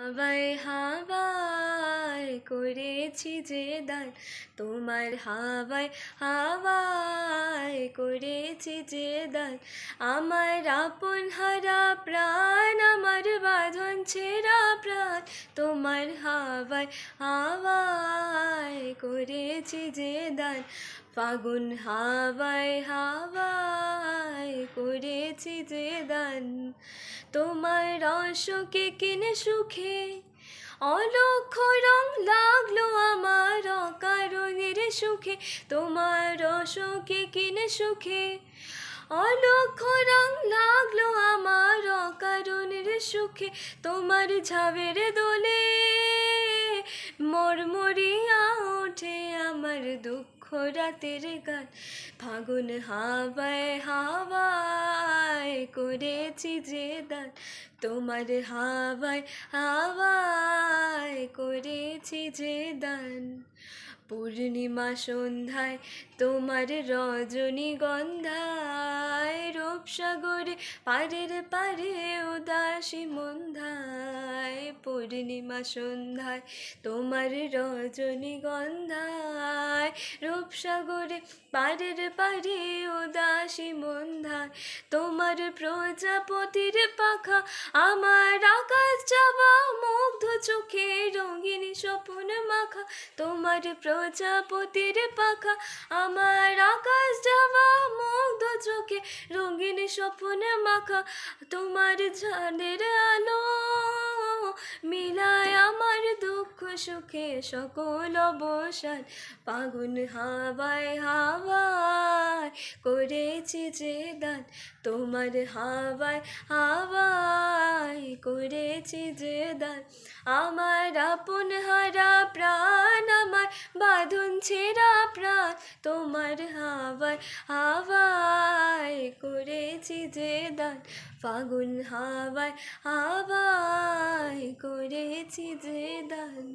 হাওয়ায় হাওয়ায় করেছি যে দান, তোমার হাওয়ায় হাওয়ায় করেছি যে দান। আমার আপন হারা প্রাণ, আমার বাঁধন ছেঁড়া প্রাণ, তোমার হাওয়ায় হাওয়ায় করেছি যে দান। ফাগুন হাওয়ায় হাওয়ায় করেছি যে দান। তোমার রসকে কিনে সুখে অলক্ষ রং লাগলো আমার অকারণের সুখে। তোমার রসকে কিনে সুখে অলক্ষ রং লাগলো আমার অকারণের সুখে। তোমার ঝাবের দোলে মরমরিয়া ওঠে আমার দুঃখ রাতের গান। ফাগুন হাওয়ায় হাওয়ায় করেছি যে দান, তোমার হাওয়ায় হাওয়ায় করেছি যে দান। পূর্ণিমা সন্ধ্যায় তোমার রজনীগন্ধায়, রূপসাগরে পারের পারে উদাসী মন্ধায়। পূর্ণিমা সন্ধ্যায় তোমার রজনীগন্ধায়, রূপসাগরে পারের পারে উদাসী মন্ধায়। তোমার প্রজাপতির পাখা আমার আকাশ যাওয়া মুগ্ধ চোখে রঙিন স্বপ্ন মাখা। তোমার প্রজাপতির পাখা আমার আকাশ যাওয়া মুগ্ধ চোখে রঙিন স্বপ্ন মাখা। তোমার চাঁদের আলো মিলায় আমার দুঃখ সুখে সকল অবসান। ফাগুন হাওয়ায় হাওয়ায় করেছি যে দান, তোমার হাওয়ায় হাওয়ায় করেছি যে দান। আমার আপন হারা প্রাণ, আমার বাঁধন ছেঁড়া প্রাণ, তোমার হাওয়ায় হাওয়ায় করেছি যে দান। ফাগুন হাওয়ায় হাওয়ায় করেছি যে দান।